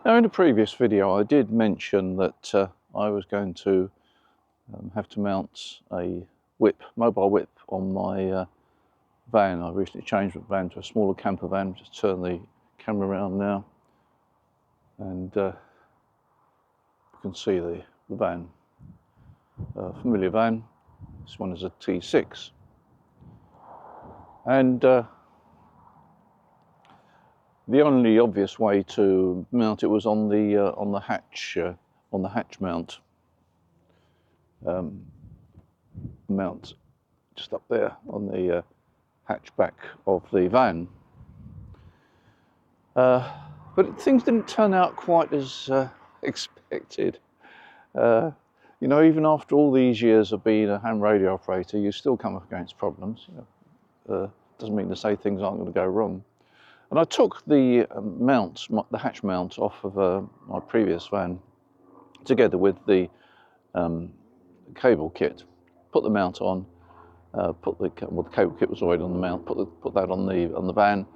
Now, in a previous video I did mention that I was going to have to mount a mobile whip on my van. I recently changed the van to a smaller camper van. Just turn the camera around now and you can see the van, familiar van. This one is a T6, and the only obvious way to mount it was on the hatch mount. Mount just up there on the hatchback of the van. But things didn't turn out quite as expected. You know, even after all these years of being a ham radio operator, you still come up against problems. You know, doesn't mean to say things aren't going to go wrong. And I took the the hatch mount off of my previous van, together with the cable kit. Put the mount on. The cable kit was already on the mount. Put that on the van,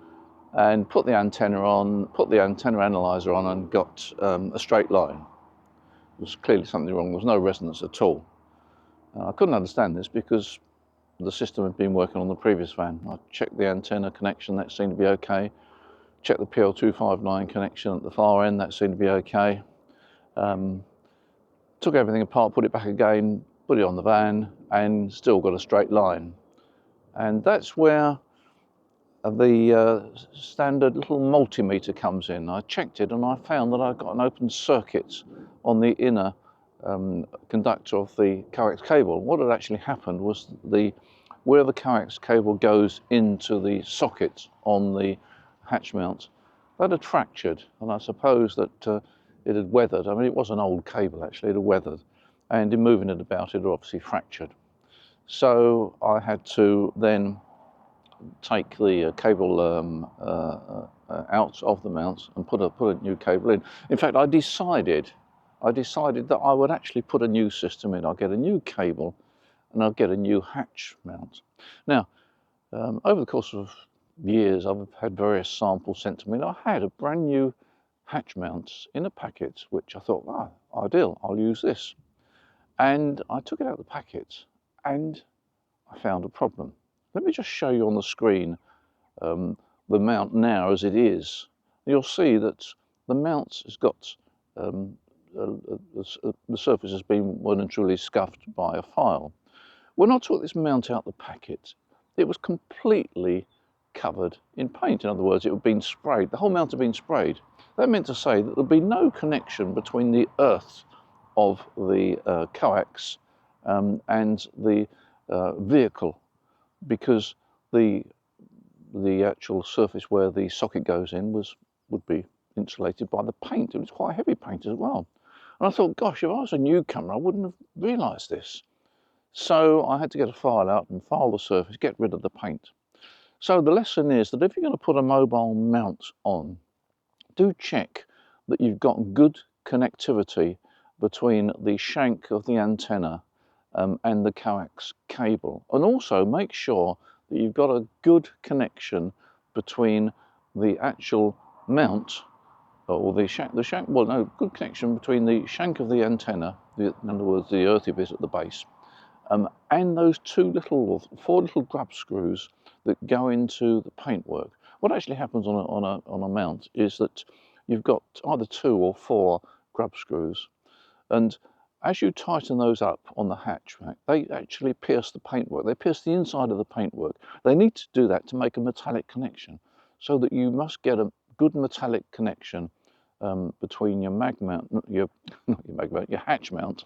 and put the antenna on. Put the antenna analyzer on, and got a straight line. There was clearly something wrong. There was no resonance at all. I couldn't understand this because the system had been working on the previous van. I checked the antenna connection. That seemed to be okay. Checked the PL259 connection at the far end. That seemed to be okay. Took everything apart, put it back again, put it on the van, and still got a straight line. And that's where the standard little multimeter comes in. I checked it and I found that I've got an open circuit on the inner conductor of the coax cable. What had actually happened was where the coax cable goes into the socket on the hatch mount, that had fractured, and I suppose that it had weathered. I mean, it was an old cable actually, it had weathered, and in moving it about it had obviously fractured. So I had to then take the cable out of the mount and put a new cable in. In fact, I decided that I would actually put a new system in. I'll get a new cable and I'll get a new hatch mount. Now, over the course of years, I've had various samples sent to me, and I had a brand new hatch mounts in a packet, which I thought, ideal, I'll use this. And I took it out of the packet and I found a problem. Let me just show you on the screen the mount now as it is. You'll see that the mount has got, the surface has been well and truly scuffed by a file. When I took this mount out the packet, it was completely covered in paint. In other words, it had been sprayed. The whole mount had been sprayed. That meant to say that there'd be no connection between the earth of the coax and the vehicle, because the actual surface where the socket goes in would be insulated by the paint. It was quite heavy paint as well. And I thought, gosh, if I was a newcomer, I wouldn't have realised this. So I had to get a file out and file the surface, get rid of the paint. So the lesson is that if you're going to put a mobile mount on, do check that you've got good connectivity between the shank of the antenna and the coax cable. And also make sure that you've got a good connection between the actual mount or good connection between the shank of the antenna, in other words, the earthy bit at the base, and those four little grub screws that go into the paintwork. What actually happens on a mount is that you've got either 2 or 4 grub screws, and as you tighten those up on the hatchback, they actually pierce the paintwork. They pierce the inside of the paintwork. They need to do that to make a metallic connection, so that you must get a good metallic connection between your your hatch mount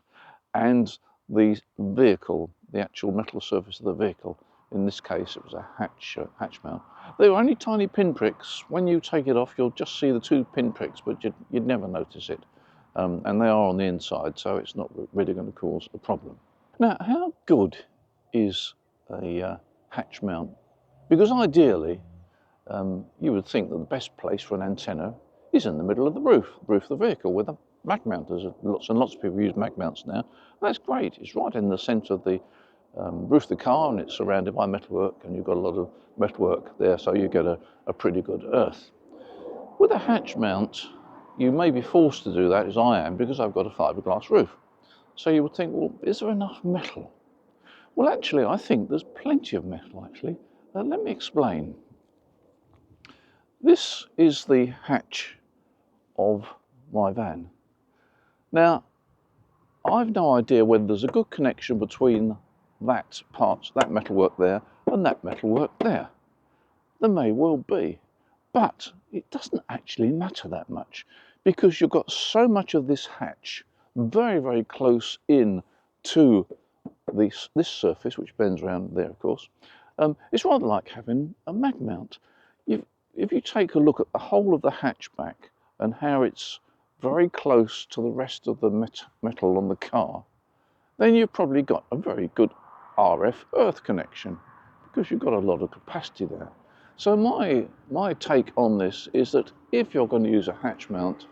and the vehicle, the actual metal surface of the vehicle. In this case, it was a hatch mount. They were only tiny pinpricks. When you take it off, you'll just see the 2 pinpricks, but you'd never notice it. And they are on the inside, so it's not really going to cause a problem. Now, how good is a hatch mount? Because ideally, you would think that the best place for an antenna is in the middle of the roof of the vehicle, with a mag mount. There's lots and lots of people use mag mounts now. That's great. It's right in the centre of the roof of the car, and it's surrounded by metalwork, and you've got a lot of metalwork there, so you get a pretty good earth. With a hatch mount, you may be forced to do that, as I am, because I've got a fiberglass roof. So you would think, well, is there enough metal? Well, actually, I think there's plenty of metal, actually. Let me explain. This is the hatch of my van. Now, I've no idea whether there's a good connection between that metalwork there, and that metalwork there. There may well be, but it doesn't actually matter that much, because you've got so much of this hatch very, very close in to this surface, which bends around there, of course. It's rather like having a mag mount. If you take a look at the whole of the hatchback and how it's very close to the rest of the metal on the car, then you've probably got a very good RF earth connection, because you've got a lot of capacity there. So my take on this is that if you're going to use a hatch mount,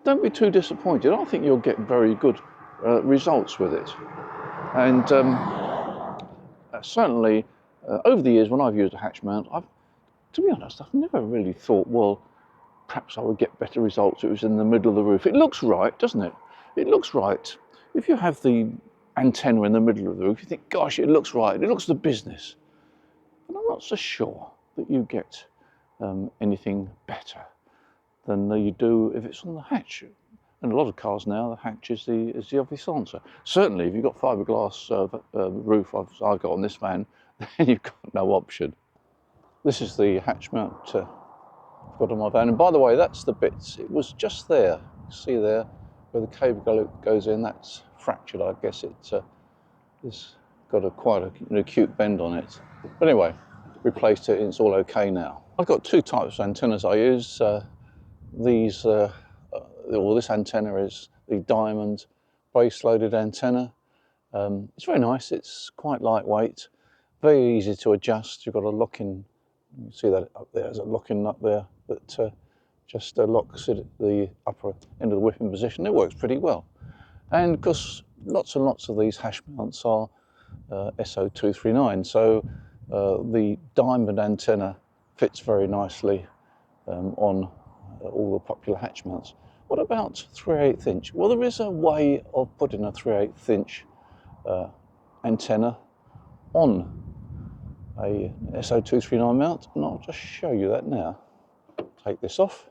don't be too disappointed. I think you'll get very good results with it. And certainly over the years when I've used a hatch mount, to be honest, I've never really thought, well, perhaps I would get better results if it was in the middle of the roof. It looks right, doesn't it? It looks right. If you have the antenna in the middle of the roof, you think, gosh, it looks right, it looks the business. But I'm not so sure that you get anything better than you do if it's on the hatch. And a lot of cars now, the hatch is the obvious answer. Certainly, if you've got fiberglass roof, I've got on this van, then you've got no option. This is the hatch mount I've got on my van. And by the way, that's the bits. It was just there. See there, where the cable goes in. That's fractured. I guess it's got quite an acute bend on it. But anyway, replaced it, and it's all okay now. I've got two types of antennas I use. This antenna is the diamond base-loaded antenna. It's very nice. It's quite lightweight, very easy to adjust. You've got a lock-in. You can see that up there. There's a lock-in up there that just locks it at the upper end of the whipping position. It works pretty well. And of course, lots and lots of these hash mounts are SO239. So the diamond antenna fits very nicely on all the popular hatch mounts. What about 3/8 inch? Well, there is a way of putting a 3/8 inch antenna on a SO239 mount, and I'll just show you that now. Take this off.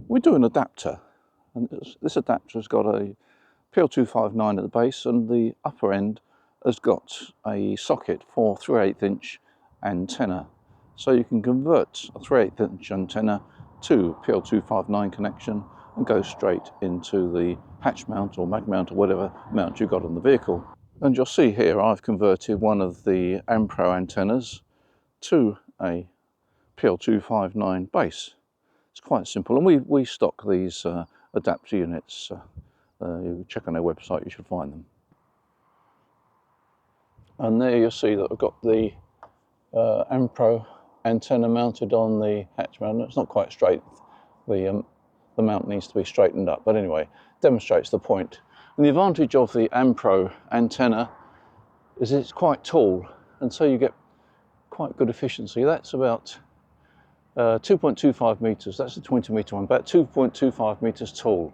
We do an adapter, and this adapter has got a PL259 at the base, and the upper end has got a socket for 3/8 inch antenna. So you can convert a 3/8 inch antenna to PL259 connection and go straight into the hatch mount or mag mount or whatever mount you've got on the vehicle. And you'll see here I've converted one of the Ampro antennas to a PL259 base. It's quite simple, and we stock these adapter units. You check on their website, you should find them. And there you'll see that I've got the Ampro antenna mounted on the hatch mount. It's not quite straight. The mount needs to be straightened up, but anyway, demonstrates the point. And the advantage of the Ampro antenna is it's quite tall, and so you get quite good efficiency. That's about 2.25 meters. That's a 20 meter one, about 2.25 meters tall,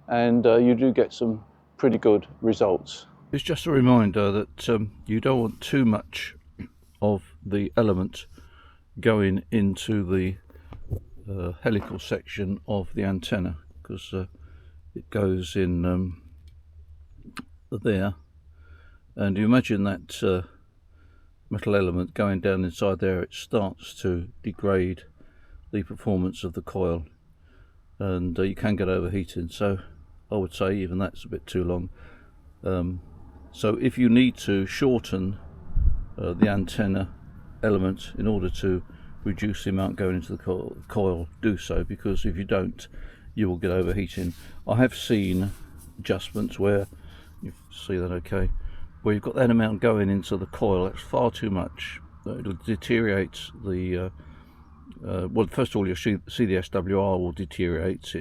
and you do get some pretty good results. It's just a reminder that you don't want too much of the element going into the helical section of the antenna, because it goes in there, and you imagine that metal element going down inside there, it starts to degrade the performance of the coil, and you can get overheating. So I would say even that's a bit too long. So if you need to shorten the antenna element in order to reduce the amount going into the coil, do so, because if you don't, you will get overheating. I have seen adjustments where, you see that okay, where you've got that amount going into the coil. That's far too much. It'll deteriorate the well, first of all, you'll see the SWR will deteriorate.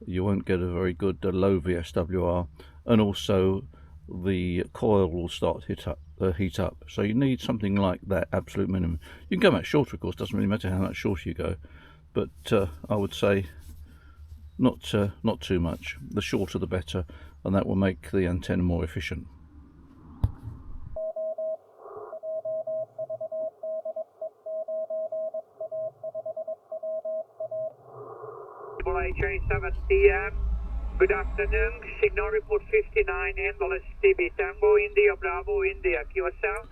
You won't get a very good low VSWR, and also the coil will start to heat up. So you need something like that absolute minimum. You can go much shorter, of course. Doesn't really matter how much shorter you go, but I would say not too much. The shorter the better, and that will make the antenna more efficient. HA7TM, good afternoon, signal report 59, handle STB, Tango, India, Bravo, India, QSL?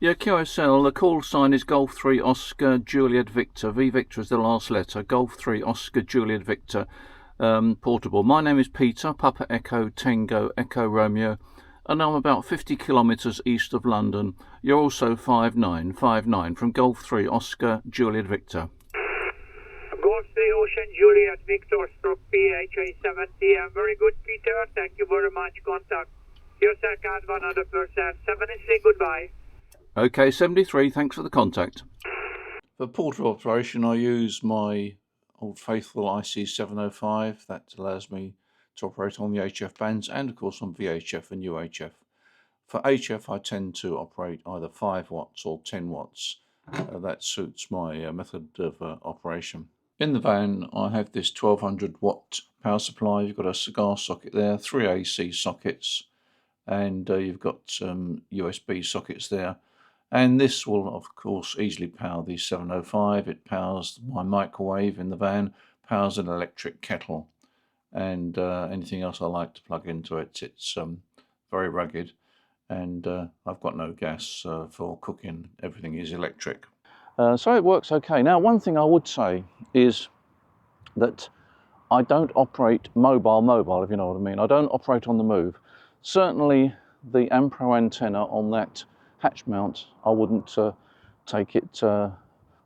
Yeah, QSL, the call sign is Golf 3 Oscar Juliet Victor. V Victor is the last letter. Golf 3 Oscar Juliet Victor, portable. My name is Peter, Papa Echo Tango Echo Romeo, and I'm about 50 kilometres east of London. You're also 5959 from Golf 3 Oscar Juliet Victor. Golf 3 Ocean Juliet Victor, stroke PHA7TM. Very good, Peter. Thank you very much. Contact yourself at 100%. 73, goodbye. Okay, 73, thanks for the contact. For portable operation, I use my old faithful IC705. That allows me to operate on the HF bands and, of course, on VHF and UHF. For HF, I tend to operate either 5 watts or 10 watts. That suits my method of operation. In the van, I have this 1200 watt power supply. You've got a cigar socket there, 3 AC sockets, and you've got some USB sockets there. And this will, of course, easily power the 705. It powers my microwave in the van, powers an electric kettle, and anything else I like to plug into it. It's very rugged, and I've got no gas for cooking. Everything is electric. So it works okay. Now, one thing I would say is that I don't operate mobile, if you know what I mean. I don't operate on the move. Certainly the Ampro antenna on that hatch mount, I wouldn't take it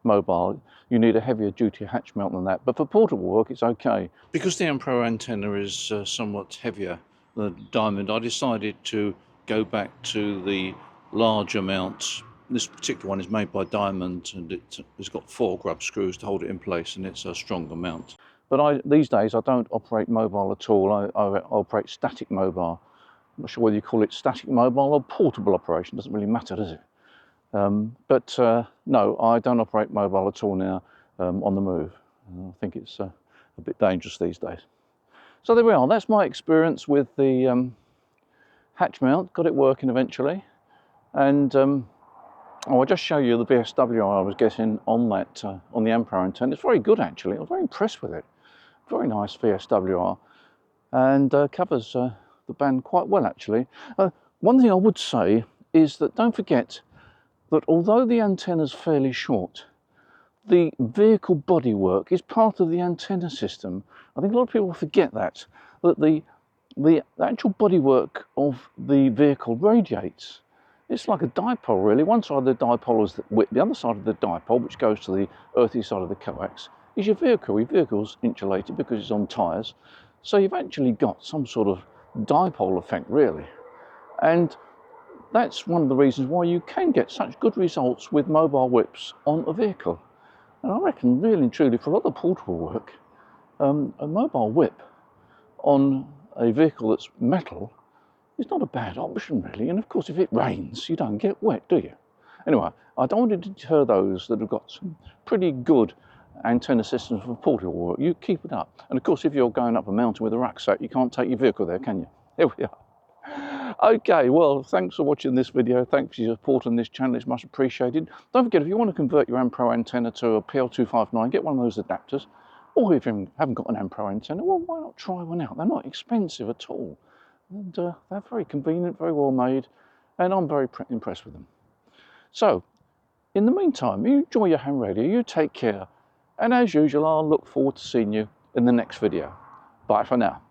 mobile. You need a heavier duty hatch mount than that. But for portable work, it's okay. Because the Ampro antenna is somewhat heavier than the Diamond, I decided to go back to the larger mounts. This particular one is made by Diamond, and it's got 4 grub screws to hold it in place, and it's a stronger mount. But these days I don't operate mobile at all. I operate static mobile. I'm not sure whether you call it static mobile or portable operation. Doesn't really matter, does it? No, I don't operate mobile at all now on the move. I think it's a bit dangerous these days. So there we are. That's my experience with the hatch mount. Got it working eventually, and I'll just show you the VSWR I was getting on that on the Ampro antenna. It's very good actually. I was very impressed with it. Very nice VSWR, and covers the band quite well actually. One thing I would say is that don't forget that although the antenna's fairly short, the vehicle bodywork is part of the antenna system. I think a lot of people forget that the actual bodywork of the vehicle radiates. It's like a dipole really. One side of the dipole is the width, the other side of the dipole, which goes to the earthy side of the coax, is your vehicle. Your vehicle's insulated because it's on tyres. So you've actually got some sort of dipole effect really. And that's one of the reasons why you can get such good results with mobile whips on a vehicle. And I reckon really and truly for a lot of portable work, a mobile whip on a vehicle that's metal is not a bad option really. And of course if it rains you don't get wet, do you? Anyway, I don't want to deter those that have got some pretty good antenna systems for portable work. You keep it up. And of course if you're going up a mountain with a rucksack you can't take your vehicle there, can you? Here we are. Okay, well, thanks for watching this video. Thanks for your support on this channel. It's much appreciated. Don't forget, if you want to convert your Ampro antenna to a PL259, get one of those adapters. Or if you haven't got an Ampro antenna, well, why not try one out? They're not expensive at all. And they're very convenient, very well made, and I'm very impressed with them. So, in the meantime, you enjoy your ham radio, you take care, and as usual, I'll look forward to seeing you in the next video. Bye for now.